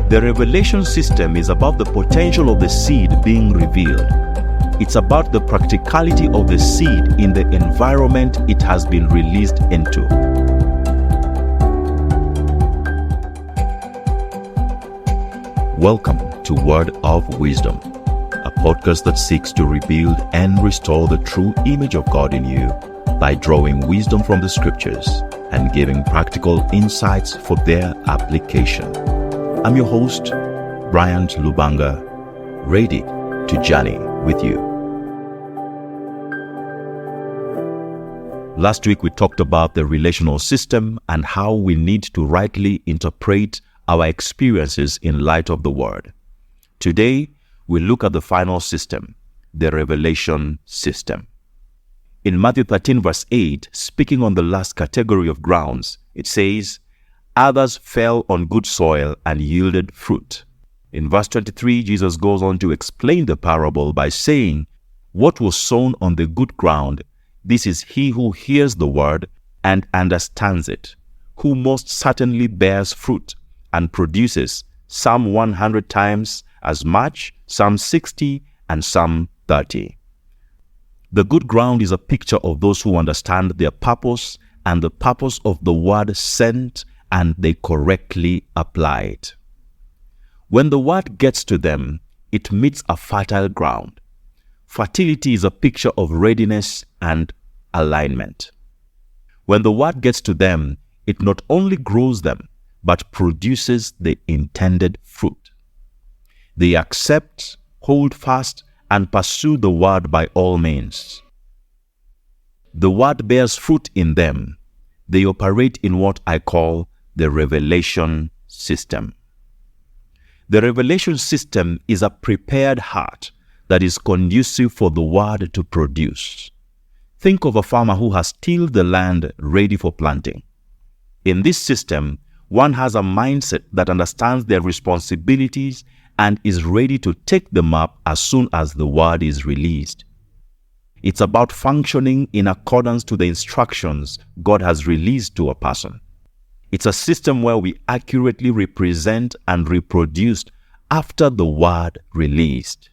The revelation system is about the potential of the seed being revealed. It's about the practicality of the seed in the environment it has been released into. Welcome to Word of Wisdom, a podcast that seeks to rebuild and restore the true image of God in you by drawing wisdom from the scriptures and giving practical insights for their application. I'm your host, Briant Lubanga, ready to journey with you. Last week we talked about the relational system and how we need to rightly interpret our experiences in light of the Word. Today, we look at the final system, the revelation system. In Matthew 13 verse 8, speaking on the last category of grounds, it says, "Others fell on good soil and yielded fruit." In verse 23, Jesus goes on to explain the parable by saying, "What was sown on the good ground, this is he who hears the word and understands it, who most certainly bears fruit and produces some 100 times as much, some 60, and some 30. The good ground is a picture of those who understand their purpose and the purpose of the word sent, and they correctly apply it. When the word gets to them, it meets a fertile ground. Fertility is a picture of readiness and alignment. When the word gets to them, it not only grows them, but produces the intended fruit. They accept, hold fast, and pursue the word by all means. The word bears fruit in them. They operate in what I call the revelation system. The revelation system is a prepared heart that is conducive for the word to produce. Think of a farmer who has tilled the land ready for planting. In this system, one has a mindset that understands their responsibilities and is ready to take them up as soon as the word is released. It's about functioning in accordance to the instructions God has released to a person. It's a system where we accurately represent and reproduce after the word released.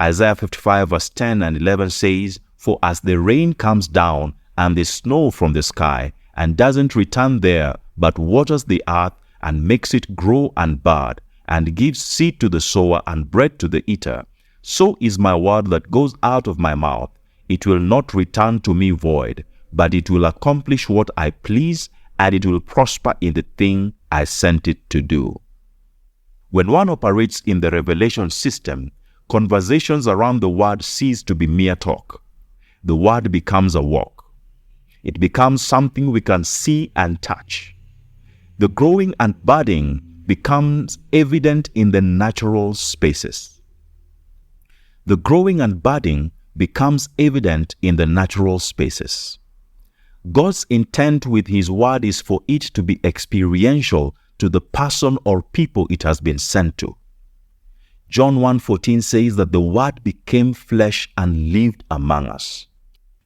Isaiah 55 verse 10 and 11 says, "For as the rain comes down and the snow from the sky, and doesn't return there, but waters the earth and makes it grow and bud, and gives seed to the sower and bread to the eater, so is my word that goes out of my mouth. It will not return to me void, but it will accomplish what I please, and it will prosper in the thing I sent it to do." When one operates in the revelation system, conversations around the word cease to be mere talk. The word becomes a walk. It becomes something we can see and touch. The growing and budding becomes evident in the natural spaces. The growing and budding becomes evident in the natural spaces. God's intent with His word is for it to be experiential to the person or people it has been sent to. John 1:14 says that the word became flesh and lived among us.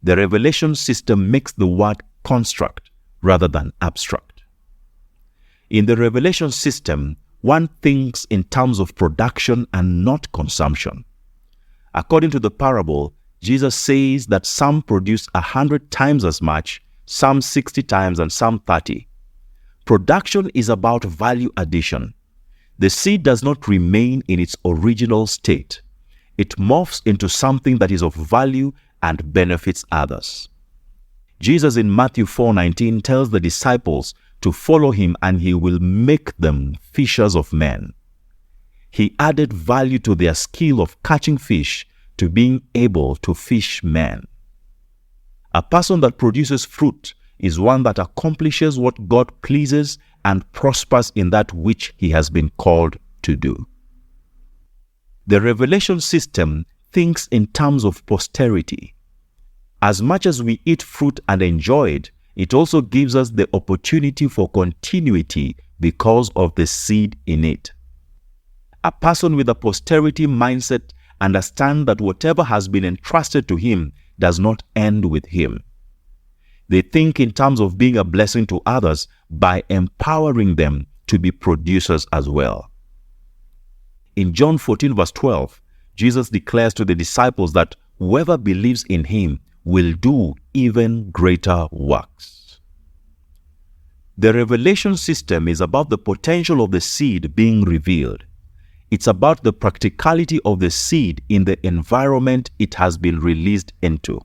The revelation system makes the word construct rather than abstract. In the revelation system, one thinks in terms of production and not consumption. According to the parable, Jesus says that some produce 100 times as much, some 60 times, and some 30. Production is about value addition. The seed does not remain in its original state. It morphs into something that is of value and benefits others. Jesus in Matthew 4:19 tells the disciples to follow Him and He will make them fishers of men. He added value to their skill of catching fish to being able to fish men. A person that produces fruit is one that accomplishes what God pleases and prospers in that which he has been called to do. The revelation system thinks in terms of posterity. As much as we eat fruit and enjoy it, it also gives us the opportunity for continuity because of the seed in it. A person with a posterity mindset understands that whatever has been entrusted to him does not end with him. They think in terms of being a blessing to others by empowering them to be producers as well. In John 14 verse 12, Jesus declares to the disciples that whoever believes in him will do even greater works. The revelation system is about the potential of the seed being revealed. It's about the practicality of the seed in the environment it has been released into.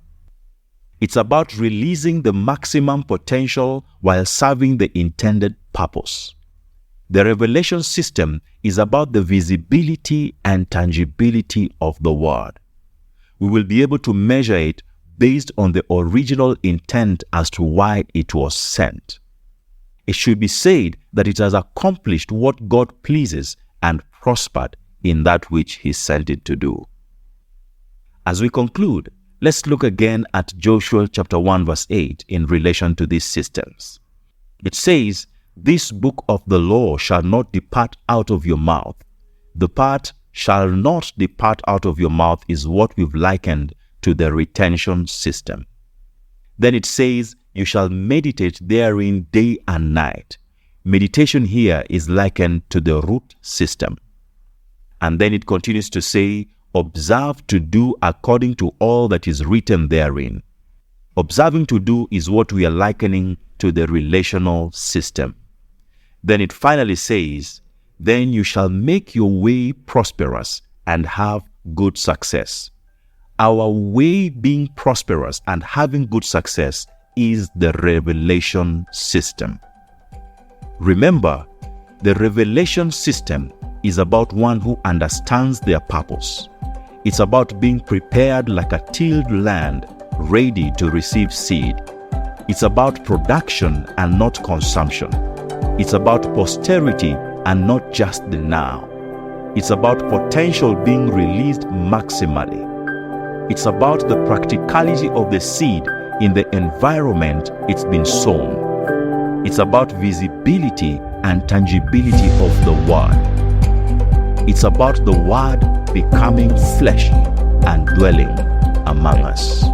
It's about releasing the maximum potential while serving the intended purpose. The revelation system is about the visibility and tangibility of the word. We will be able to measure it based on the original intent as to why it was sent. It should be said that it has accomplished what God pleases and prospered in that which he sent it to do. As we conclude, let's look again at Joshua chapter 1 verse 8 in relation to these systems. It says, "This book of the law shall not depart out of your mouth." The part "shall not depart out of your mouth" is what we've likened to the retention system. Then it says, "You shall meditate therein day and night." Meditation here is likened to the root system. And then it continues to say, "Observe to do according to all that is written therein." Observing to do is what we are likening to the relational system. Then it finally says, "Then you shall make your way prosperous and have good success." Our way being prosperous and having good success is the revelation system. Remember, the revelation system is about one who understands their purpose. It's about being prepared like a tilled land, ready to receive seed. It's about production and not consumption. It's about posterity and not just the now. It's about potential being released maximally. It's about the practicality of the seed in the environment it's been sown. It's about visibility and tangibility of the word. It's about the word becoming flesh and dwelling among us.